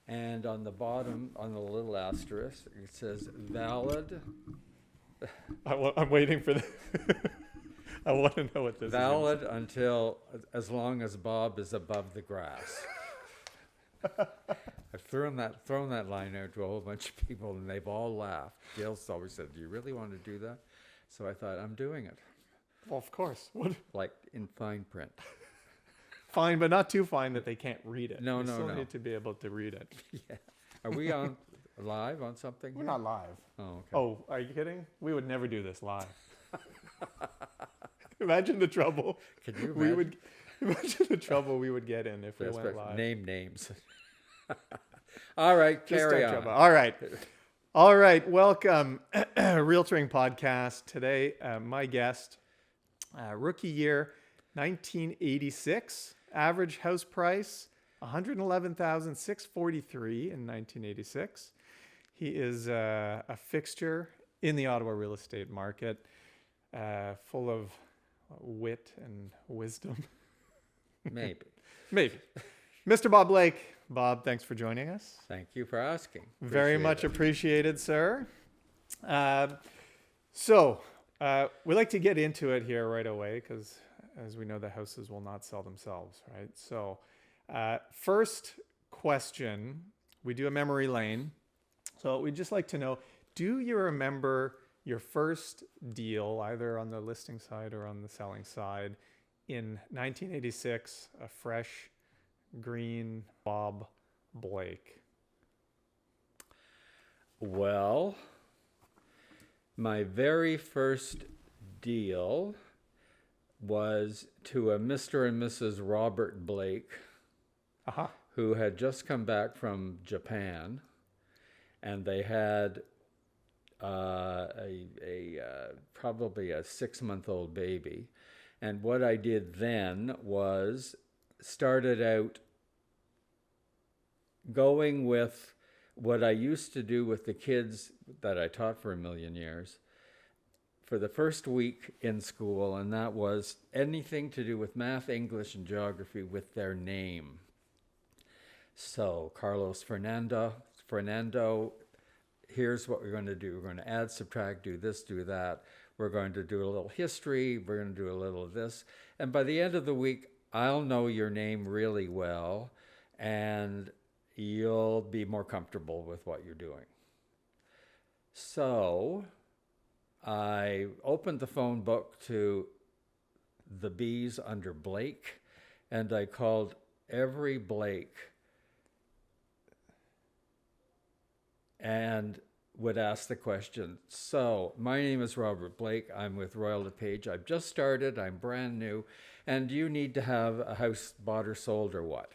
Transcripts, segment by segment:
And on the bottom, on the little asterisk, it says valid, I'm waiting for the. I want to know what this valid until as long as Bob is above the grass. I've thrown that line out to a whole bunch of people, and they've all laughed. Gail's always said, "Do you really want to do that?" So I thought, I'm doing it, Well, of course. What? like in fine print. Fine, but not too fine that they can't read it. No, You no, still no. need to be able to read it. Yeah. Are we on live on something? We're here? not live. Oh, okay. Oh, are you kidding? We would never do this live. Imagine the trouble Can you we imagine? would. Imagine the trouble we would get in if we That's went right. live. Name names. All right, Just carry start on. trouble. All right. All right. Welcome, Realtoring podcast. Today, my guest, rookie year, 1986. Average house price, $111,643 in 1986. He is a fixture in the Ottawa real estate market, full of wit and wisdom. Maybe. Maybe. Mr. Bob Blake. Bob, thanks for joining us. Thank you for asking. Very Appreciate much it. appreciated, sir. So we like to get into it here right away because, as we know, the houses will not sell themselves, right? So first question, we do a memory lane. So we'd just like to know, do you remember your first deal, either on the listing side or on the selling side, in 1986, a fresh green Bob Blake? Well, my very first deal was to a Mr. and Mrs. Robert Blake, Uh-huh. who had just come back from Japan, and they had probably a 6-month-old baby. And what I did then was started out going with what I used to do with the kids that I taught for a million years for the first week in school, and that was anything to do with math, English, and geography with their name. So Carlos Fernando, here's what we're going to do. We're going to add, subtract, do this, do that. We're going to do a little history. We're going to do a little of this. And by the end of the week, I'll know your name really well, and you'll be more comfortable with what you're doing. So I opened the phone book to the B's under Blake, and I called every Blake and would ask the question, so my name is Robert Blake. I'm with Royal LePage. I've just started. I'm brand new. And do you need to have a house bought or sold or what?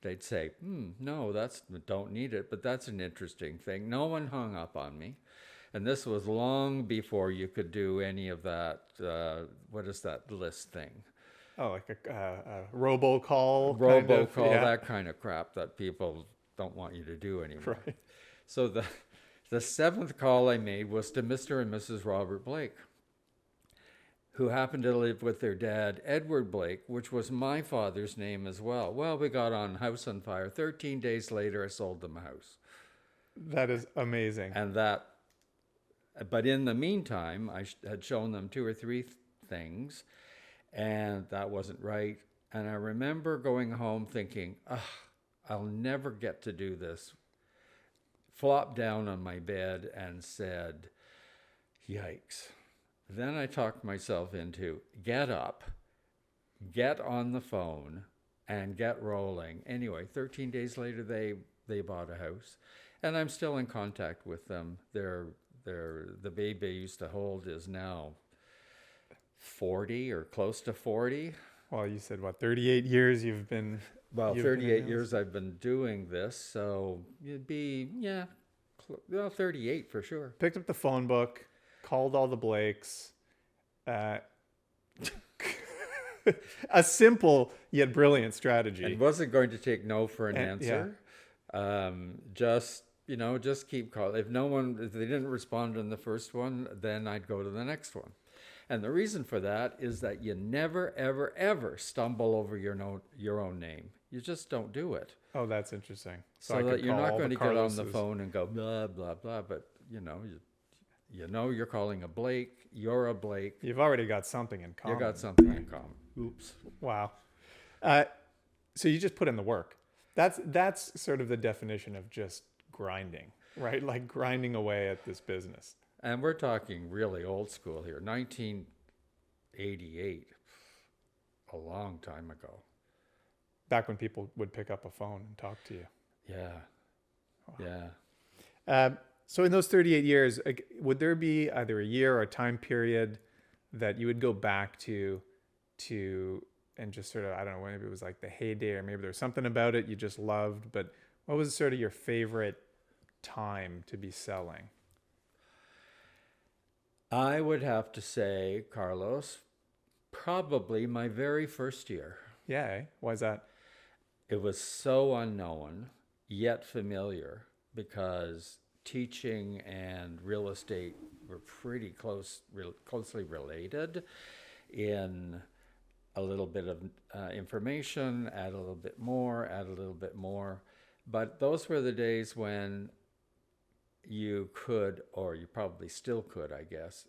They'd say, no, don't need it, but that's an interesting thing. No one hung up on me. And this was long before you could do any of that, what is that list thing? Oh, like a robocall. Robocall, yeah. that kind of crap that people don't want you to do anymore. Right. So the seventh call I made was to Mr. and Mrs. Robert Blake, who happened to live with their dad, Edward Blake, which was my father's name as well. Well, we got on House on Fire. 13 days later, I sold them a house. That is amazing. But in the meantime, I had shown them 2 or 3 things, and that wasn't right. And I remember going home thinking, I'll never get to do this. Flopped down on my bed and said, yikes. Then I talked myself into get up, get on the phone, and get rolling. Anyway, 13 days later, they bought a house, and I'm still in contact with them. The baby I used to hold is now 40 or close to 40. Well, you said, 38 years you've been... Well, you've 38 been years I've been doing this, so it'd be, 38 for sure. Picked up the phone book, called all the Blakes. A simple yet brilliant strategy. And wasn't going to take no for an Yeah. answer. Just keep calling. If they didn't respond on the first one, then I'd go to the next one. And the reason for that is that you never, ever, ever stumble over your own name. You just don't do it. Oh, that's interesting. So I So could that you're call not all the going to get on the Carloses. phone and go blah blah blah. But you know you're calling a Blake. You're a Blake. You've already got something in You common. got something right? in common. Oops. Wow. Uh, so you just put in the work. That's sort of the definition of just grinding, right? Like grinding away at this business. And we're talking really old school here. 1988, a long time ago. Back when people would pick up a phone and talk to you. Yeah. Yeah. So in those 38 years, like, would there be either a year or a time period that you would go back to and just sort of, I don't know, maybe it was like the heyday or maybe there was something about it you just loved, but what was sort of your favorite time to be selling? I would have to say, Carlos, probably my very first year. Yeah, eh? Why is that? It was so unknown, yet familiar, because teaching and real estate were pretty closely related in a little bit of information, add a little bit more, add a little bit more. But those were the days when you could, or you probably still could, I guess,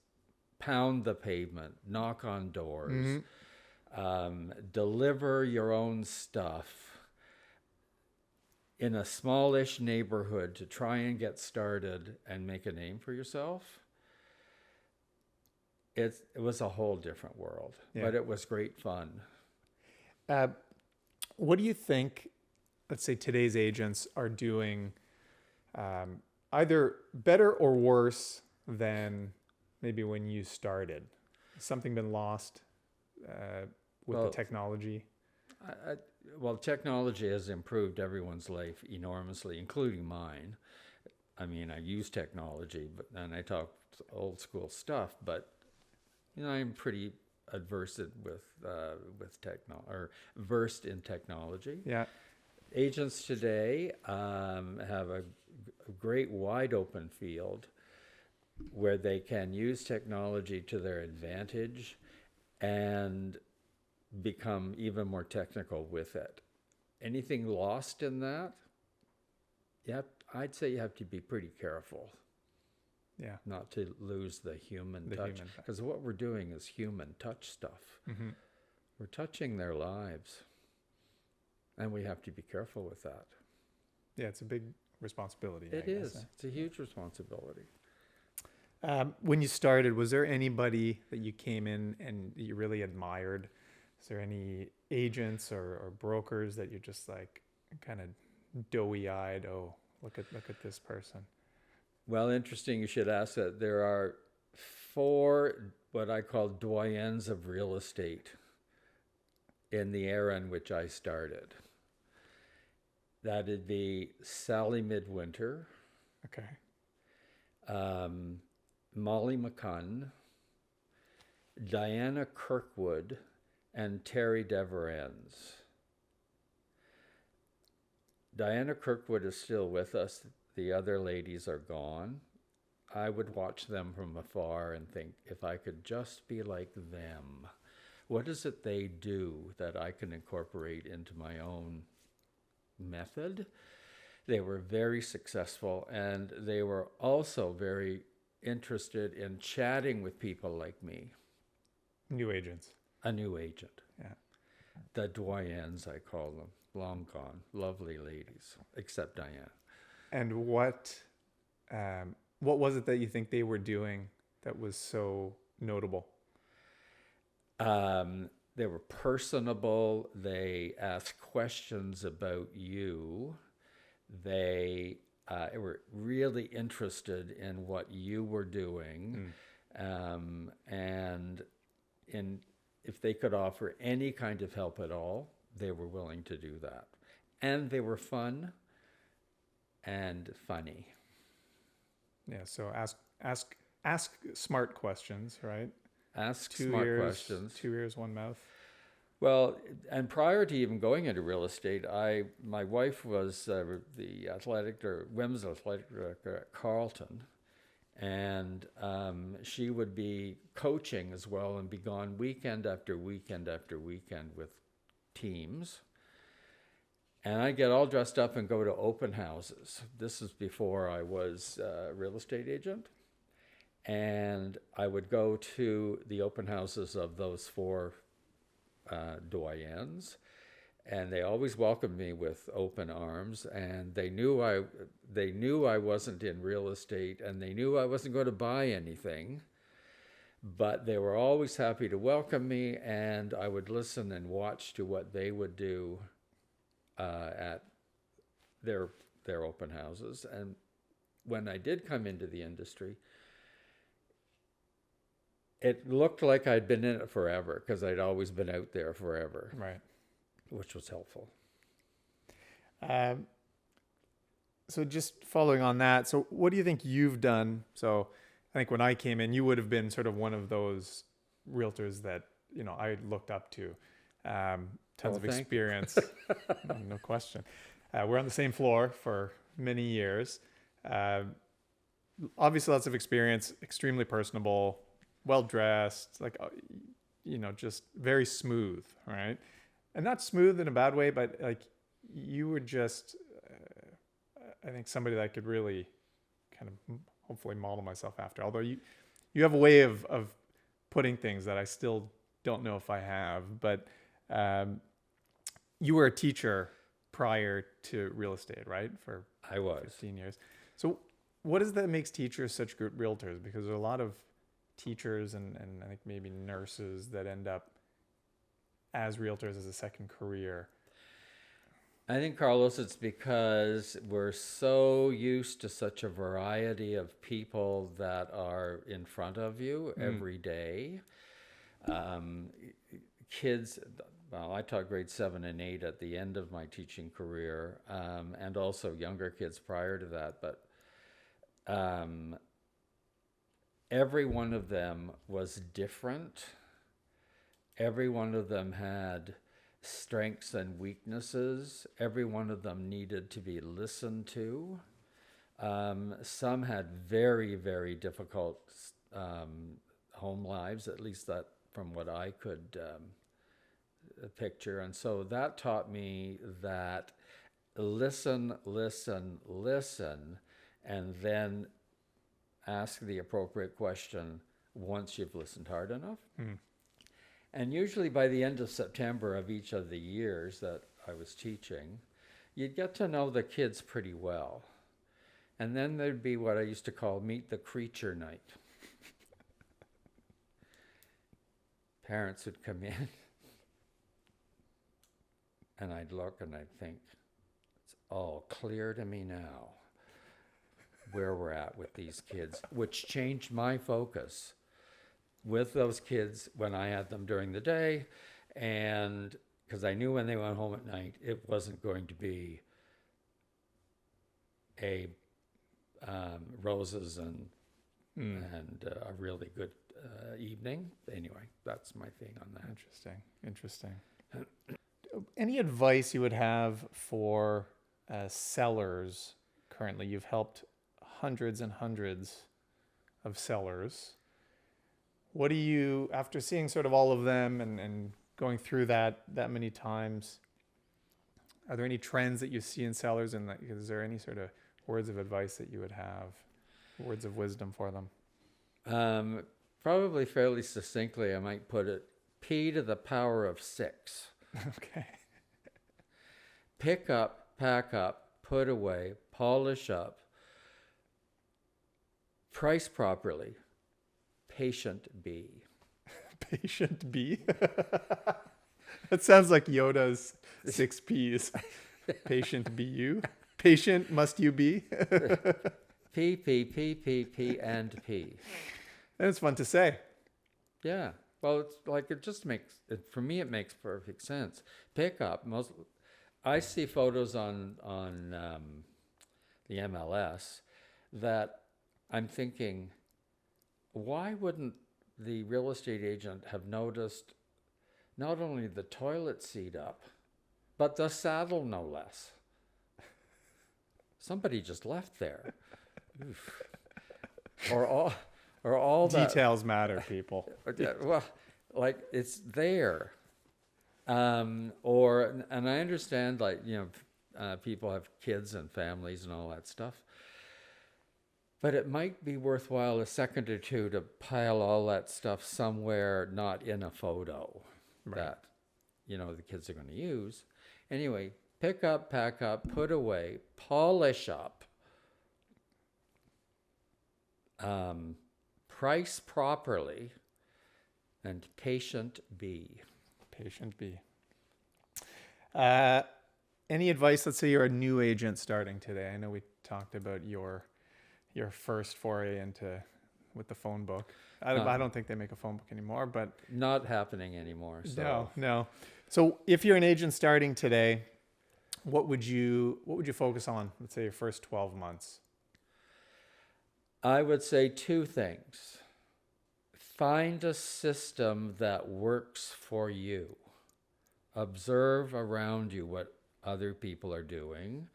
pound the pavement, knock on doors, deliver your own stuff in a smallish neighborhood to try and get started and make a name for yourself. It was a whole different world, Yeah. but it was great fun. Uh, what do you think, let's say today's agents are doing either better or worse than maybe when you started? Has something been lost with the Well, technology? well, technology has improved everyone's life enormously, including mine. I mean, I use technology, but and I talk old school stuff, but I'm pretty adversed with techno or versed in technology. Yeah. Agents today have a great wide open field where they can use technology to their advantage and become even more technical with it. Anything lost in that? Yep, I'd say you have to be pretty careful Yeah. not to lose the human The touch. human touch. Because what we're doing is human touch stuff. Mm-hmm. We're touching their lives. And we have to be careful with that. Yeah, it's a big responsibility. It I guess, is. It's a huge responsibility. When you started, was there anybody that you came in and you really admired? Is there any agents or brokers that you're just like kind of doughy-eyed? Oh, look at this person. Well, interesting you should ask that. There are 4 what I call doyens of real estate in the era in which I started. That'd be Sally Midwinter, Okay. Molly McCunn, Diana Kirkwood, and Terry Deverenz. Diana Kirkwood is still with us. The other ladies are gone. I would watch them from afar and think, if I could just be like them, what is it they do that I can incorporate into my own method? They were very successful, and they were also very interested in chatting with people like me, New agents. a new agent. Yeah. The doyens, I call them, long gone, lovely ladies, except Diane. And what was it that you think they were doing that was so notable? They were personable. They asked questions about you. They were really interested in what you were doing, and if they could offer any kind of help at all, they were willing to do that. And they were fun and funny. Yeah. So ask smart questions, right? Ask 2 smart ears, questions. 2 ears, 1 mouth. Well, and prior to even going into real estate, my wife was the women's athletic director at Carlton, and she would be coaching as well and be gone weekend after weekend after weekend with teams. And I'd get all dressed up and go to open houses. This is before I was a real estate agent. And I would go to the open houses of those four doyens, and they always welcomed me with open arms. And they knew I wasn't in real estate, and they knew I wasn't going to buy anything. But they were always happy to welcome me, and I would listen and watch to what they would do at their open houses. And when I did come into the industry, it looked like I'd been in it forever because I'd always been out there forever, Right. which was helpful. So just following on that, so what do you think you've done? So I think when I came in, you would have been sort of one of those realtors that, I looked up to. Tons of experience. No question. We're on the same floor for many years. Obviously lots of experience, extremely personable, well-dressed, like, just very smooth, right? And not smooth in a bad way, but like you were just, I think somebody that I could really kind of hopefully model myself after. Although you have a way of putting things that I still don't know if I have, but you were a teacher prior to real estate, right? For I was 15 years. So what is that makes teachers such good realtors? Because there are a lot of teachers and I think maybe nurses that end up as realtors as a second career. I think, Carlos, it's because we're so used to such a variety of people that are in front of you every day. Kids, well, I taught grade 7 and 8 at the end of my teaching career, and also younger kids prior to that. But every one of them was different. Every one of them had strengths and weaknesses. Every one of them needed to be listened to. Some had very, very difficult home lives, at least that from what I could picture. And so that taught me that listen, and then ask the appropriate question once you've listened hard enough. And usually by the end of September of each of the years that I was teaching, you'd get to know the kids pretty well. And then there'd be what I used to call meet the creature night. Parents would come in, and I'd look and I'd think, it's all clear to me now where we're at with these kids, which changed my focus with those kids when I had them during the day, and because I knew when they went home at night, it wasn't going to be a roses and a really good evening. Anyway, that's my thing on that. Interesting. Any advice you would have for sellers currently? You've helped hundreds and hundreds of sellers. What do you, after seeing sort of all of them and going through that many times, are there any trends that you see in sellers, and is there any sort of words of advice that you would have, words of wisdom for them? Probably fairly succinctly, I might put it, P to the power of 6. Okay. Pick up, pack up, put away, polish up, price properly, patient be. Patient be? That sounds like Yoda's 6 Ps. Patient be you? Patient must you be? P, P, P, P, P, and P. And it's fun to say. Yeah. Well, it's like it just makes, for me, it makes perfect sense. Pick up. I see photos on the MLS that I'm thinking, why wouldn't the real estate agent have noticed not only the toilet seat up, but the saddle no less? Somebody just left there. Oof. Or all that. Details matter, people. Well, like it's there. And I understand, like, people have kids and families and all that stuff. But it might be worthwhile a second or two to pile all that stuff somewhere not in a photo that, the kids are going to use. Anyway, pick up, pack up, put away, polish up, price properly, and patient be. Patient be. Any advice? Let's say you're a new agent starting today. I know we talked about your first foray into with the phone book. I don't think they make a phone book anymore, but Not happening anymore. So no. So if you're an agent starting today, what would you focus on? Let's say your first 12 months. I would say two things. Find a system that works for you. Observe around you what other people are doing.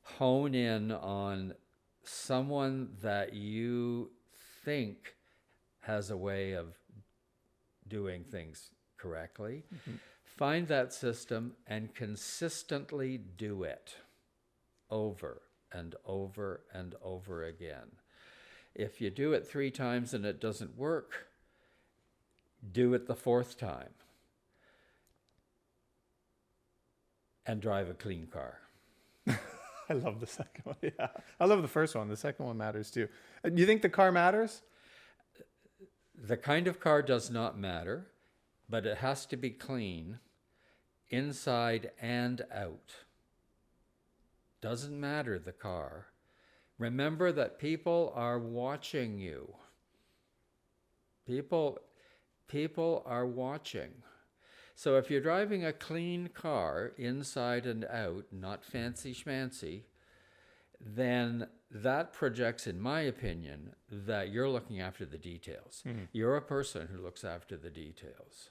Hone in on someone that you think has a way of doing things correctly. Mm-hmm. Find that system and consistently do it over and over and over again. If you do it 3 times and it doesn't work, do it the 4th time. And drive a clean car. I love the second one. Yeah. I love the first one. The second one matters too. Do you think the car matters? The kind of car does not matter, but it has to be clean inside and out. Doesn't matter the car. Remember that people are watching you. People are watching. So if you're driving a clean car inside and out, not fancy schmancy, then that projects, in my opinion, that you're looking after the details. You're a person who looks after the details.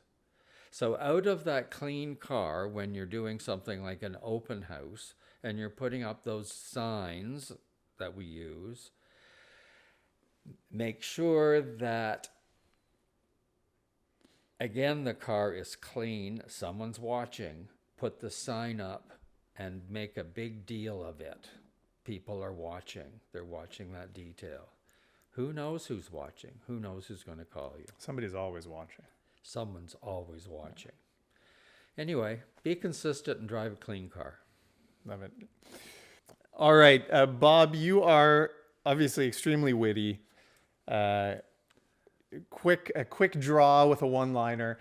So out of that clean car, when you're doing something like an open house and you're putting up those signs that we use, make sure that, again, the car is clean, someone's watching, put the sign up and make a big deal of it. People are watching. They're watching that detail. Who knows who's watching? Who knows who's going to call you? Somebody's always watching. Someone's always watching. Anyway, be consistent and drive a clean car. Love it. All right, Bob, you are obviously extremely witty. A quick draw with a one-liner.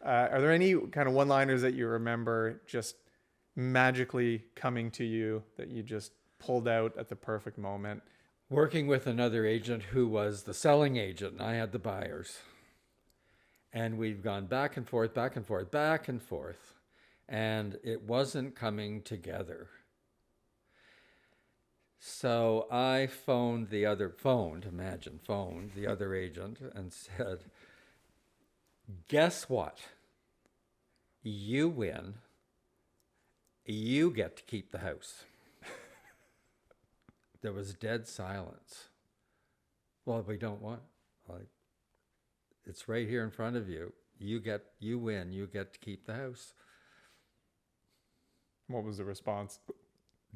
Are there any kind of one-liners that you remember just magically coming to you that you just pulled out at the perfect moment? Working with another agent who was the selling agent, and I had the buyers. And we've gone back and forth, back and forth, back and forth. And it wasn't coming together. So I phoned the other agent and said, guess what? You win. You get to keep the house. There was dead silence. Well, we don't want, it's right here in front of you. You win. You get to keep the house. What was the response?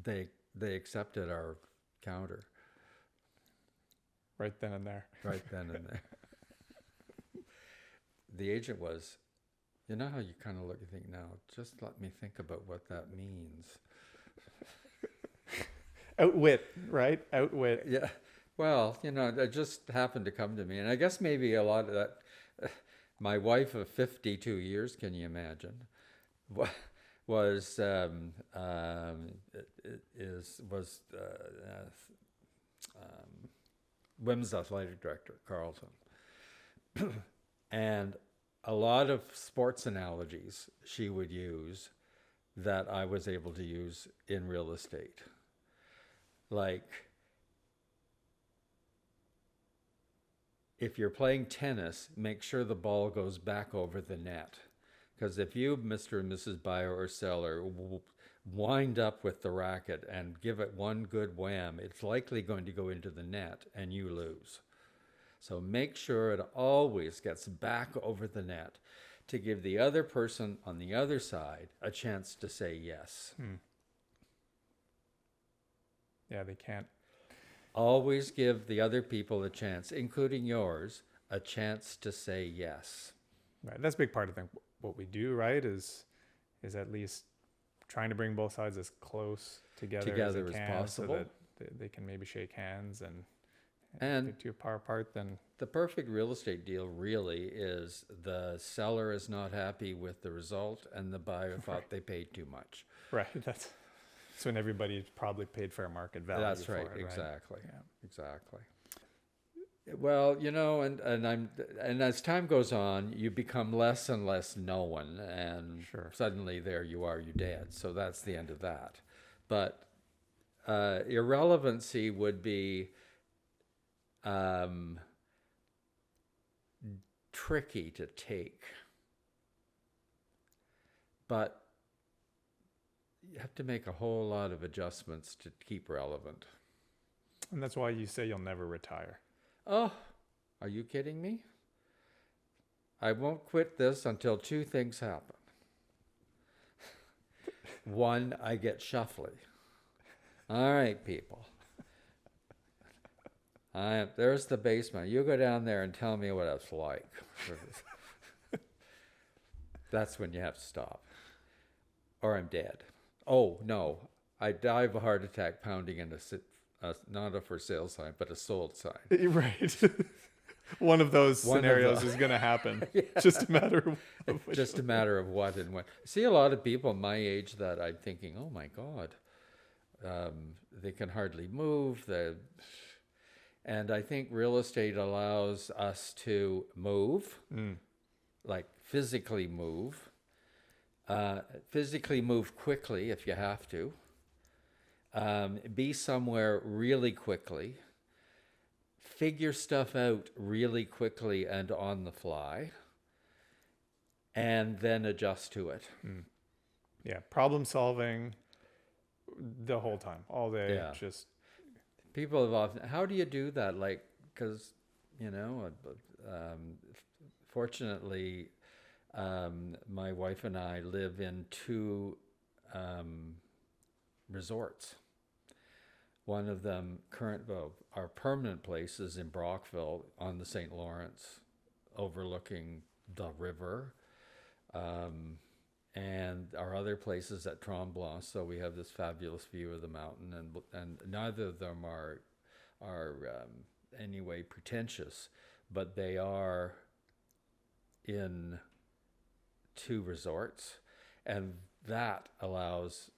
They accepted our counter. Right then and there. Right then and there. The agent was, you know how you kind of look and think, now, just let me think about what that means. Outwit, right? Outwit. Yeah. Well, it just happened to come to me. And I guess maybe a lot of that, my wife of 52 years, can you imagine, was women's athletic director, Carlton. And a lot of sports analogies she would use that I was able to use in real estate. Like, if you're playing tennis, make sure the ball goes back over the net. Because if you, Mr. and Mrs. Buyer or seller, wind up with the racket and give it one good wham, it's likely going to go into the net and you lose. So make sure it always gets back over the net to give the other person on the other side a chance to say yes. Yeah, they can't. Always give the other people a chance, including yours, a chance to say yes. Right. That's a big part of what we do, right? Is at least trying to bring both sides as close together as they Together as can, so possible. that they can maybe shake hands. And if And they're too far apart, then the perfect real estate deal really is the seller is not happy with the result and the buyer thought they paid too much. right. That's when everybody probably paid fair market value. That's for right, it, exactly. Yeah. Exactly. Well, and as time goes on, you become less and less known, and Sure. suddenly there you are, you're dead. So that's the end of that. But irrelevancy would be tricky to take, but you have to make a whole lot of adjustments to keep relevant. And that's why you say you'll never retire. Oh, are you kidding me? I won't quit this until two things happen. One, I get shuffly. All right, people. There's the basement. You go down there and tell me what it's like. That's when you have to stop. Or I'm dead. Oh, no. I die of a heart attack pounding in not a for sale sign, but a sold sign. Right. One of those One of scenarios the- is going to happen. It's just a matter of which Just a matter of what and when. I see a lot of people my age that I'm thinking, oh my God, they can hardly move. And I think real estate allows us to move, like physically move quickly if you have to, be somewhere really quickly, figure stuff out really quickly and on the fly, and then adjust to it. Yeah, problem solving the whole time, all day. Yeah. Just People have often, how do you do that? Like, because, fortunately, my wife and I live in two resorts. One of them, our permanent place is in Brockville on the St. Lawrence, overlooking the river. And our other place is at Tremblant, so we have this fabulous view of the mountain, and neither of them are anyway pretentious, but they are in two resorts, and that allows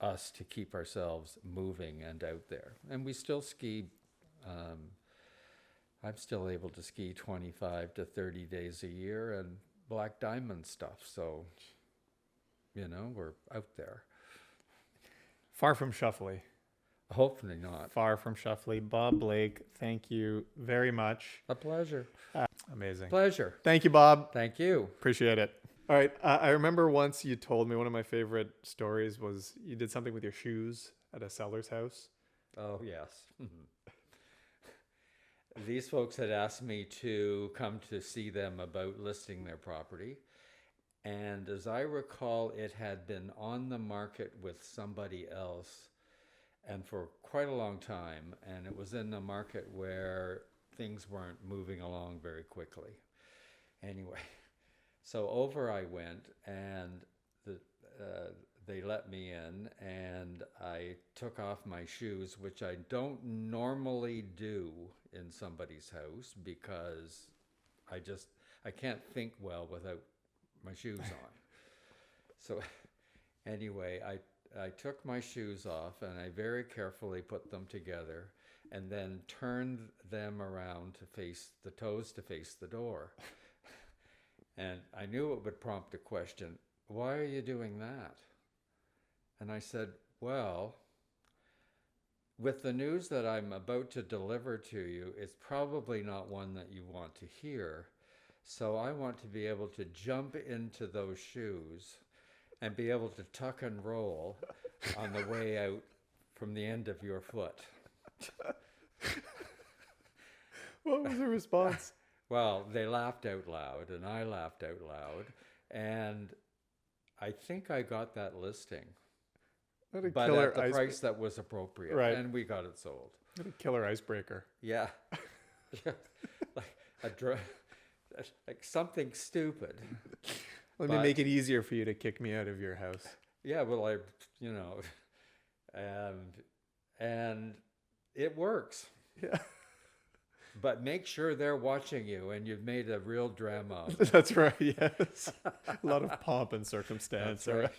us to keep ourselves moving and out there. And we still ski. I'm still able to ski 25 to 30 days a year and black diamond stuff, so we're out there. far from shuffly. Hopefully not. Far from shuffly. Bob Blake, thank you very much. A pleasure. Amazing. Pleasure. Thank you, Bob. Thank you. Appreciate it. All right. I remember once you told me, one of my favorite stories was you did something with your shoes at a seller's house. Oh, yes. These folks had asked me to come to see them about listing their property. And as I recall, it had been on the market with somebody else and for quite a long time. And it was in the market where things weren't moving along very quickly. Anyway, so over I went, and they let me in, and I took off my shoes, which I don't normally do in somebody's house because I can't think well without my shoes on. So anyway, I took my shoes off, and I very carefully put them together and then turned them around to face the toes to face the door. And I knew it would prompt a question, why are you doing that? And I said, well, with the news that I'm about to deliver to you, it's probably not one that you want to hear. So I want to be able to jump into those shoes and be able to tuck and roll on the way out from the end of your foot. What was the response? Well, they laughed out loud, and I laughed out loud, and I think I got that listing. What a but killer at the price that was appropriate. Right. And we got it sold. What a killer icebreaker. Yeah. like like something stupid. Let me But- make it easier for you to kick me out of your house. Yeah, well, you know, and it works. Yeah. But make sure they're watching you and you've made a real drama of it. That's right. Yes. A lot of pomp and circumstance. That's right. All right.